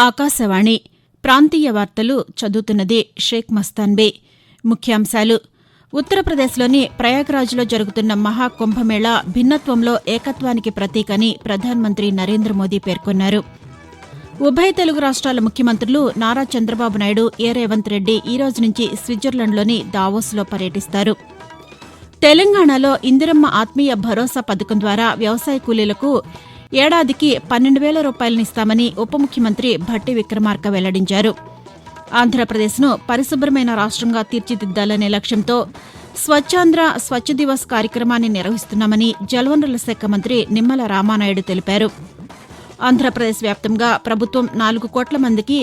ఆకాశవాణి ప్రాంతీయ వార్తలు చదువుతున్నది షేక్ మస్తాన్బే. ముఖ్యాంశాలు. ఉత్తరప్రదేశ్లోని ప్రయాగ్రాజ్లో జరుగుతున్న మహాకుంభమేళా భిన్నత్వంలో ఏకత్వానికి ప్రతీకని ప్రధానమంత్రి నరేంద్ర మోదీ పేర్కొన్నారు. ఉభయ తెలుగు రాష్ట్రాల ముఖ్యమంత్రులు నారా చంద్రబాబు నాయుడు, ఏ రేవంత్ రెడ్డి ఈ రోజు నుంచి స్విట్జర్లాండ్లోని దావోస్లో పర్యటిస్తారు. తెలంగాణలో ఇందిరమ్మ ఆత్మీయ భరోసా పథకం ద్వారా వ్యవసాయ కూలీలకు ఏడాదికి 12,000 రూపాయలనిస్తామని ఉప ముఖ్యమంత్రి భట్టి విక్రమార్క వెల్లడించారు. ఆంధ్రప్రదేశ్ను పరిశుభ్రమైన రాష్ట్రంగా తీర్చిదిద్దాలనే లక్ష్యంతో స్వచ్ఛాంధ్ర స్వచ్ఛ దివస్ కార్యక్రమాన్ని నిర్వహిస్తున్నామని జలవనరుల శాఖ మంత్రి నిమ్మల రామానాయుడు తెలిపారు. ఆంధ్రప్రదేశ్ వ్యాప్తంగా ప్రభుత్వం 4 కోట్ల మందికి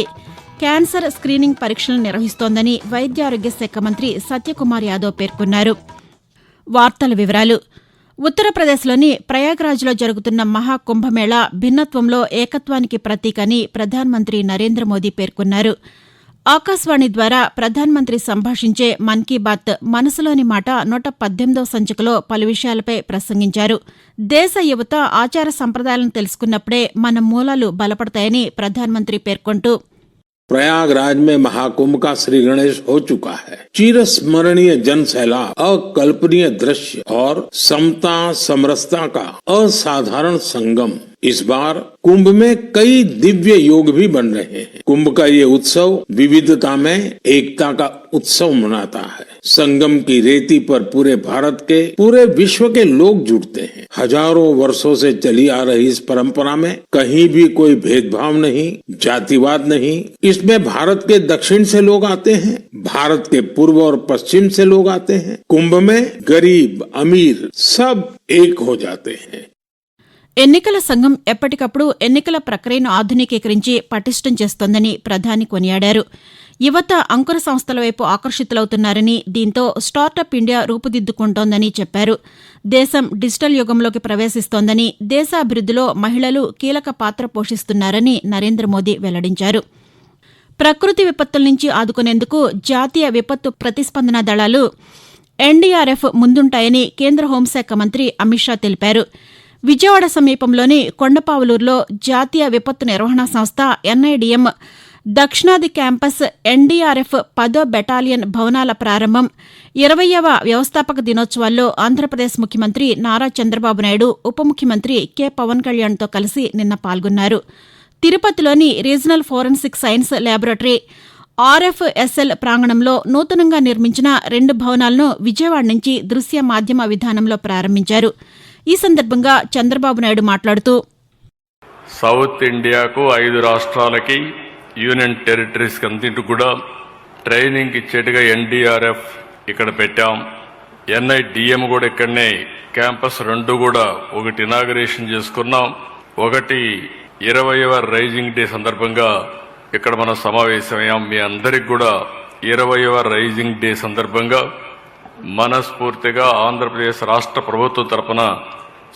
క్యాన్సర్ స్క్రీనింగ్ పరీక్షలు నిర్వహిస్తోందని వైద్య ఆరోగ్య శాఖ మంత్రి సత్యకుమార్ యాదవ్ పేర్కొన్నారు. వార్తల వివరాలు. ఉత్తరప్రదేశ్లోని ప్రయాగ్రాజ్లో జరుగుతున్న మహాకుంభమేళా భిన్నత్వంలో ఏకత్వానికి ప్రతీకని ప్రధానమంత్రి నరేంద్ర మోదీ పేర్కొన్నారు. ఆకాశవాణి ద్వారా ప్రధానమంత్రి సంభాషించే మన్ కీ బాత్ మనసులోని మాట 118వ సంచికలో పలు విషయాలపై ప్రసంగించారు. దేశ యువత ఆచార సంప్రదాయాలను తెలుసుకున్నప్పుడే మన మూలాలు బలపడతాయని ప్రధానమంత్రి పేర్కొంటూ, प्रयागराज में महाकुंभ का श्री गणेश हो चुका है। चिरस्मरणीय जन सैलाब, अकल्पनीय दृश्य और समता समरसता का असाधारण संगम। इस बार कुंभ में कई दिव्य योग भी बन रहे हैं। कुंभ का ये उत्सव विविधता में एकता का उत्सव मनाता है। संगम की रेती पर पूरे भारत के, पूरे विश्व के लोग जुड़ते हैं। हजारों वर्षों से चली आ रही इस परंपरा में कहीं भी कोई भेदभाव नहीं, जातिवाद नहीं। इसमें भारत के दक्षिण से लोग आते हैं, भारत के पूर्व और पश्चिम से लोग आते हैं। कुंभ में गरीब अमीर सब एक हो जाते हैं। ఎన్నికల సంఘం ఎప్పటికప్పుడు ఎన్నికల ప్రక్రియను ఆధునికీకరించి పటిష్టం చేస్తోందని ప్రధాని కొనియాడారు. యువత అంకుర సంస్థల వైపు ఆకర్షితులవుతున్నారని, దీంతో స్టార్టప్ ఇండియా రూపుదిద్దుకుంటోందని చెప్పారు. దేశం డిజిటల్ యుగంలోకి ప్రవేశిస్తోందని, దేశాభివృద్దిలో మహిళలు కీలక పాత్ర పోషిస్తున్నారని నరేంద్ర మోదీ వెల్లడించారు. ప్రకృతి విపత్తుల నుంచి ఆదుకునేందుకు జాతీయ విపత్తు ప్రతిస్పందన దళాలు ఎన్డీఆర్ఎఫ్ ముందుంటాయని కేంద్ర హోంశాఖ మంత్రి అమిత్ షా తెలిపారు. విజయవాడ సమీపంలోని కొండపావులూరులో జాతీయ విపత్తు నిర్వహణా సంస్థ ఎన్ఐడిఎం దక్షిణాది క్యాంపస్ ఎన్డీఆర్ఎఫ్ 10వ బెటాలియన్ భవనాల ప్రారంభం, 20వ వ్యవస్థాపక దినోత్సవాల్లో ఆంధ్రప్రదేశ్ ముఖ్యమంత్రి నారా చంద్రబాబు నాయుడు, ఉప ముఖ్యమంత్రి కె పవన్ కళ్యాణ్తో కలిసి నిన్న పాల్గొన్నారు. తిరుపతిలోని regional forensic science laboratory RFSL ప్రాంగణంలో నూతనంగా నిర్మించిన 2 భవనాలను విజయవాడ నుంచి దృశ్య మాధ్యమ విధానంలో ప్రారంభించారు. ఈ సందర్భంగా చంద్రబాబు నాయుడు మాట్లాడుతూ, సౌత్ ఇండియాకు 5 రాష్ట్రాలకి యూనియన్ టెరిటరీస్ అన్నింటికి కూడా ట్రైనింగ్ ఇచ్చేట్టుగా ఎన్డీఆర్ఎఫ్ ఇక్కడ పెట్టాం. ఎన్ఐడిఎం కూడా ఇక్కడనే క్యాంపస్ 2 కూడా ఒకటి ఇనాగరేషన్ చేసుకున్నాం. ఒకటి 20వ రైజింగ్ డే సందర్భంగా ఇక్కడ మనం సమావేశమయ్యాం. మీ అందరికి కూడా 20వ రైజింగ్ డే సందర్భంగా మనస్ఫూర్తిగా ఆంధ్రప్రదేశ్ రాష్ట్ర ప్రభుత్వం తరపున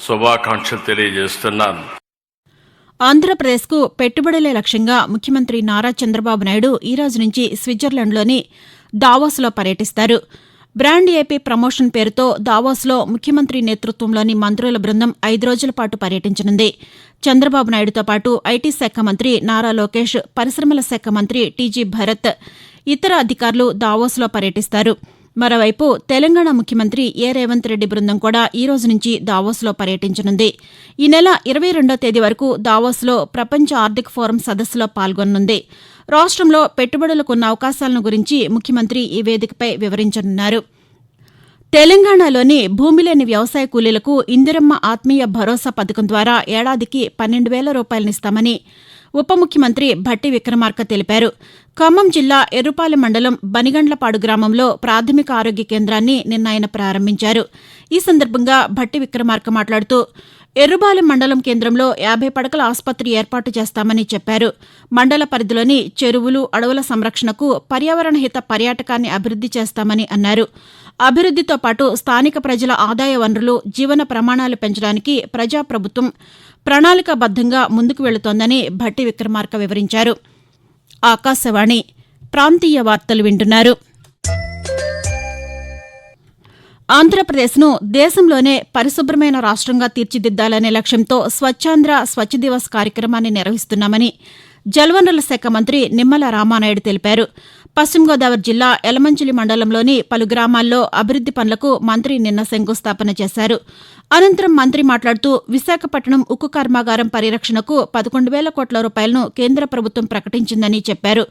శుభాకాంక్షలు తెలియజేస్తున్నాను. ఆంధ్రప్రదేశ్కు పెట్టుబడులే లక్ష్యంగా ముఖ్యమంత్రి నారా చంద్రబాబు నాయుడు ఈ రోజు నుంచి స్విట్జర్లాండ్లోని దావోస్లో పర్యటిస్తారు. బ్రాండ్ ఏపీ ప్రమోషన్ పేరుతో దావోస్లో ముఖ్యమంత్రి నేతృత్వంలోని మంత్రుల బృందం 5 రోజుల పాటు పర్యటించనుంది. చంద్రబాబు నాయుడుతో పాటు ఐటీ శాఖ మంత్రి నారా లోకేష్, పరిశ్రమల శాఖ మంత్రి టీజీ భరత్, ఇతర అధికారులు దావోస్లో పర్యటిస్తారు. మరోవైపు తెలంగాణ ముఖ్యమంత్రి ఏ రేవంత్ రెడ్డి బృందం కూడా ఈ రోజు నుంచి దావోస్లో పర్యటించనుంది. ఈ నెల 22వ తేదీ వరకు దావోస్లో ప్రపంచ ఆర్థిక ఫోరం సదస్సులో పాల్గొననుంది. రాష్ట్రంలో పెట్టుబడులకు ఉన్న అవకాశాలను గురించి ముఖ్యమంత్రి ఈ వేదికపై వివరించనున్నారు. తెలంగాణలోని భూమి లేని వ్యవసాయ కూలీలకు ఇందిరమ్మ ఆత్మీయ భరోసా పథకం ద్వారా ఏడాదికి 12,000 రూపాయలనిస్తామని ఉప ముఖ్యమంత్రి భట్టి విక్రమార్క తెలిపారు. ఖమ్మం జిల్లా ఎర్రుపాలెం మండలం బనిగండ్లపాడు గ్రామంలో ప్రాథమిక ఆరోగ్య కేంద్రాన్ని నిన్న ఆయన ప్రారంభించారు. ఈ సందర్భంగా భట్టి విక్రమార్క మాట్లాడుతూ, ఎర్రుపాలెం మండలం కేంద్రంలో 50 పడకల ఆసుపత్రి ఏర్పాటు చేస్తామని చెప్పారు. మండల పరిధిలోని చెరువులు, అడవుల సంరక్షణకు పర్యావరణ హిత పర్యాటకాన్ని అభివృద్ది చేస్తామని అన్నారు. అభివృద్దితో పాటు స్థానిక ప్రజల ఆదాయ వనరులు, జీవన ప్రమాణాలు పెంచడానికి ప్రజాప్రభుత్వం ప్రణాళికాబద్దంగా ముందుకు వెళుతోందని భట్టి విక్రమార్క వివరించారు. ఆకాశవాణి ప్రాంతీయ వార్తలు వింటున్నారు. ఆంధ్రప్రదేశ్ను దేశంలోనే పరిశుభ్రమైన రాష్ట్రంగా తీర్చిదిద్దాలనే లక్ష్యంతో స్వచ్ఛాంధ్ర స్వచ్ఛ దివస్ కార్యక్రమాన్ని నిర్వహిస్తున్నామని జలవనరుల శాఖ మంత్రి నిమ్మల రామానాయుడు తెలిపారు. పశ్చిమ గోదావరి జిల్లా యలమంచిలి మండలంలోని పలు గ్రామాల్లో అభివృద్ది పనులకు మంత్రి నిన్న శంకుస్థాపన చేశారు. అనంతరం మంత్రి మాట్లాడుతూ విశాఖపట్నం ఉక్కు కర్మాగారం పరిరక్షణకు 11,000 కోట్ల రూపాయలను కేంద్ర ప్రభుత్వం ప్రకటించిందని చెప్పారు.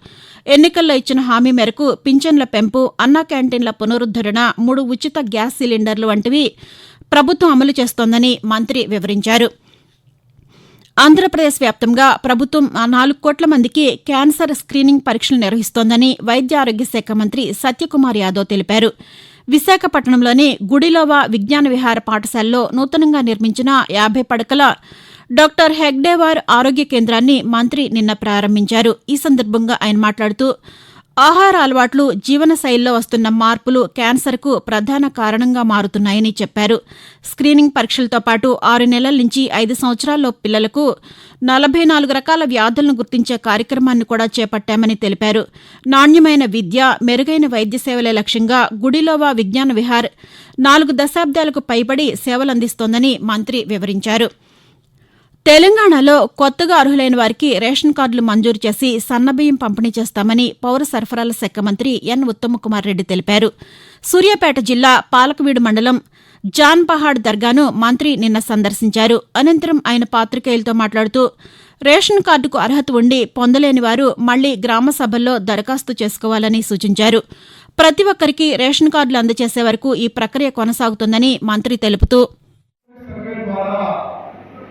ఎన్నికల్లో ఇచ్చిన హామీ మేరకు పింఛన్ల పెంపు, అన్నా క్యాంటీన్ల పునరుద్దరణ, 3 ఉచిత గ్యాస్ సిలిండర్లు వంటివి ప్రభుత్వం అమలు చేస్తోందని మంత్రి వివరించారు. ఆంధ్రప్రదేశ్ వ్యాప్తంగా ప్రభుత్వం 4 కోట్ల మందికి క్యాన్సర్ స్క్రీనింగ్ పరీక్షలు నిర్వహిస్తోందని వైద్య ఆరోగ్య శాఖ మంత్రి సత్యకుమార్ యాదవ్ తెలిపారు. విశాఖపట్నంలోని గుడిలోవా విజ్ఞాన విహార పాఠశాలలో నూతనంగా నిర్మించిన 50 పడకల డాక్టర్ హెగ్డేవార్ ఆరోగ్య కేంద్రాన్ని మంత్రి నిన్న ప్రారంభించారు. ఈ సందర్భంగా ఆయన మాట్లాడుతూ ఆహార అలవాట్లు, జీవనశైలిలో వస్తున్న మార్పులు క్యాన్సర్కు ప్రధాన కారణంగా మారుతున్నాయని చెప్పారు. స్క్రీనింగ్ పరీక్షలతో పాటు 6 నెలల నుంచి 5 సంవత్సరాల్లోపు పిల్లలకు 44 రకాల వ్యాధులను గుర్తించే కార్యక్రమాన్ని కూడా చేపట్టామని తెలిపారు. నాణ్యమైన విద్య, మెరుగైన వైద్య సేవలే లక్ష్యంగా గుడిలోవా విజ్ఞాన విహార్ 4 దశాబ్దాలకు పైబడి సేవలందిస్తోందని మంత్రి వివరించారు. తెలంగాణలో కొత్తగా అర్హులైన వారికి రేషన్ కార్డులు మంజూరు చేసి సన్నబియ్యం పంపిణీ చేస్తామని పౌర సరఫరాల శాఖ మంత్రి ఎన్ ఉత్తమకుమార్ రెడ్డి తెలిపారు. సూర్యాపేట జిల్లా పాలకవీడు మండలం జాన్పహాడ్ దర్గాను మంత్రి నిన్న సందర్శించారు. అనంతరం ఆయన పాతికేయులతో మాట్లాడుతూ రేషన్ కార్డుకు అర్హత ఉండి పొందలేని వారు మళ్లీ గ్రామ సభల్లో దరఖాస్తు చేసుకోవాలని సూచించారు. ప్రతి ఒక్కరికి రేషన్ కార్డులు అందజేసే వరకు ఈ ప్రక్రియ కొనసాగుతుందని మంత్రి తెలుపుతూ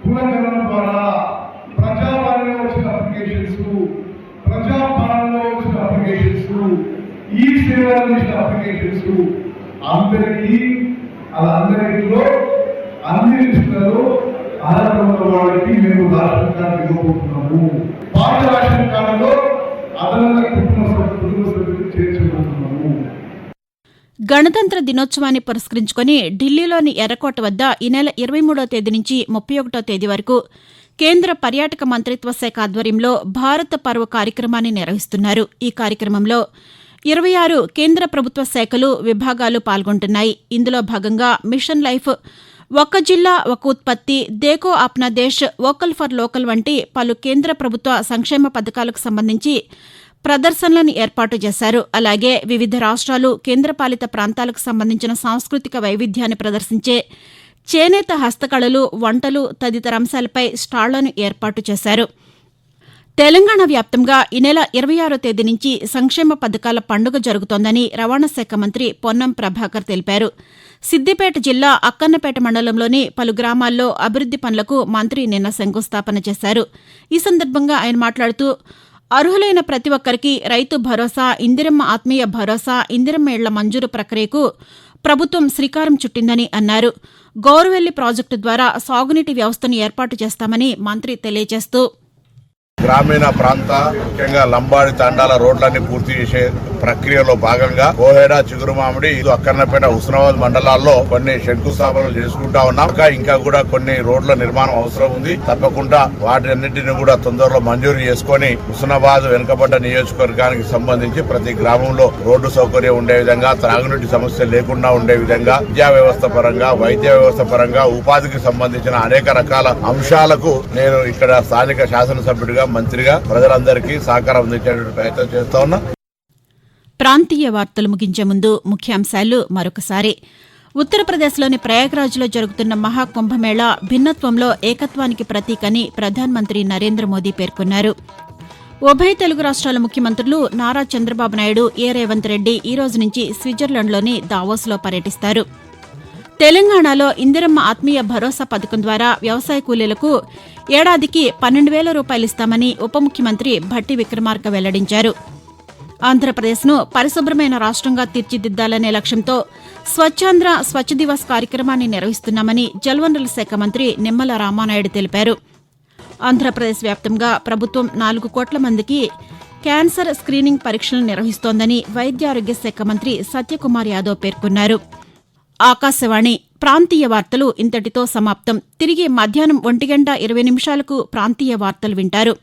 కులగణన ద్వారా ప్రజాపాలనలో వచ్చిన అప్లికేషన్స్, ప్రజాపాలనలో వచ్చిన అప్లికేషన్స్, ఈ సేవలు వచ్చిన అప్లికేషన్స్ అందరికీ అందరిలో అన్ని లిస్టులలో అర్హత ఉన్న వాళ్ళకి మేము రేషన్ కార్డు ఇవ్వబోతున్నాము. పాత రేషన్ కార్డులో అదనంగా కుటుంబ సభ్యులు చేర్చబోతున్నాము. గణతంత్ర దినోత్సవాన్ని పురస్కరించుకుని ఢిల్లీలోని ఎర్రకోట వద్ద ఈ నెల 23వ తేదీ నుంచి 31వ తేదీ వరకు కేంద్ర పర్యాటక మంత్రిత్వ శాఖ ఆధ్వర్యంలో భారత పర్వ్ కార్యక్రమాన్ని నిర్వహిస్తున్నారు. ఈ కార్యక్రమంలో 26 కేంద్ర ప్రభుత్వ శాఖలు, విభాగాలు పాల్గొంటున్నాయి. ఇందులో భాగంగా మిషన్ లైఫ్, ఒక్క జిల్లా ఒక ఉత్పత్తి, దేకో అప్నా దేశ్, వోకల్ ఫర్ లోకల్ వంటి పలు కేంద్ర ప్రభుత్వ సంక్షేమ పథకాలకు సంబంధించి ప్రదర్శనలను ఏర్పాటు చేశారు. అలాగే వివిధ రాష్ట్రాలు, కేంద్రపాలిత ప్రాంతాలకు సంబంధించిన సాంస్కృతిక వైవిధ్యాన్ని ప్రదర్శించే చేనేత హస్తకళలు, వంటలు తదితర అంశాలపై స్టాళ్లను ఏర్పాటు చేశారు. తెలంగాణ వ్యాప్తంగా ఈ నెల 26వ తేదీ నుంచి సంక్షేమ పథకాల పండుగ జరుగుతోందని రవాణా శాఖ మంత్రి పొన్నం ప్రభాకర్ తెలిపారు. సిద్దిపేట జిల్లా అక్కన్నపేట మండలంలోని పలు గ్రామాల్లో అభివృద్ది పనులకు మంత్రి నిన్న శంకుస్థాపన చేశారు. ఈ సందర్భంగా ఆయన మాట్లాడుతూ అర్హులైన ప్రతి ఒక్కరికి రైతు భరోసా, ఇందిరమ్మ ఆత్మీయ భరోసా, ఇందిరమ్మ ఇళ్ల మంజూరు ప్రక్రియకు ప్రభుత్వం శ్రీకారం చుట్టిందని అన్నారు. గౌరవెల్లి ప్రాజెక్టు ద్వారా సాగునీటి వ్యవస్థను ఏర్పాటు చేస్తామని మంత్రి తెలియజేస్తూ గ్రామీణ ప్రాంత ముఖ్యంగా లంబాడి తండాల రోడ్లన్నీ పూర్తి చేసే ప్రక్రియలో భాగంగా కోహెడ, చిగురుమామిడి, అక్కన్నపేట, హుస్నాబాద్ మండలాల్లో కొన్ని శంకుస్థాపనలు చేసుకుంటా ఉన్నాం. ఇంకా కూడా కొన్ని రోడ్ల నిర్మాణం అవసరం ఉంది. తప్పకుండా వాటి అన్నింటినీ కూడా తొందరలో మంజూరు చేసుకుని హుస్నాబాద్ వెనుకబడ్డ నియోజకవర్గానికి సంబంధించి ప్రతి గ్రామంలో రోడ్డు సౌకర్యం ఉండే విధంగా, త్రాగునీటి సమస్య లేకుండా ఉండే విధంగా, విద్యా వ్యవస్థ పరంగా, వైద్య వ్యవస్థ పరంగా, ఉపాధికి సంబంధించిన అనేక రకాల అంశాలకు నేను ఇక్కడ స్థానిక శాసనసభ్యుడిగా, మంత్రిగా ప్రజలందరికీ సహకారం అందించేటువంటి ప్రయత్నం చేస్తా ఉన్నా. ప్రాంతీయ వార్తలు ముగించే ముందు ముఖ్యాంశాలు మరొకసారి. ఉత్తరప్రదేశ్లోని ప్రయాగ్రాజ్లో జరుగుతున్న మహాకుంభమేళా భిన్నత్వంలో ఏకత్వానికి ప్రతీకని ప్రధానమంత్రి నరేంద్ర మోదీ పేర్కొన్నారు. ఉభయ తెలుగు రాష్ట్రాల ముఖ్యమంత్రులు నారా చంద్రబాబు నాయుడు, ఏ రేవంత్ రెడ్డి ఈ రోజు నుంచి స్విట్జర్లాండ్లోని దావోస్లో పర్యటిస్తారు. తెలంగాణలో ఇందిరమ్మ ఆత్మీయ భరోసా పథకం ద్వారా వ్యవసాయ కూలీలకు ఏడాదికి 12,000 రూపాయలు ఇస్తామని ఉప ముఖ్యమంత్రి భట్టి విక్రమార్క వెల్లడించారు. ఆంధ్రప్రదేశ్ను పరిశుభ్రమైన రాష్ట్రంగా తీర్చిదిద్దాలనే లక్ష్యంతో స్వచ్ఛాంధ్ర స్వచ్ఛ దివస్ కార్యక్రమాన్ని నిర్వహిస్తున్నామని జలవనరుల శాఖ మంత్రి నిమ్మల రామానాయుడు తెలిపారు. ఆంధ్రప్రదేశ్ వ్యాప్తంగా ప్రభుత్వం 4 కోట్ల మందికి క్యాన్సర్ స్క్రీనింగ్ పరీక్షలను నిర్వహిస్తోందని వైద్య ఆరోగ్య శాఖ మంత్రి సత్యకుమార్ యాదవ్ పేర్కొన్నారు. ఆకాశవాణి ప్రాంతీయ వార్తలు ఇంతటితో సమాప్తం. తిరిగి మధ్యాహ్నం 1:20 ప్రాంతీయ వార్తలు వింటారు.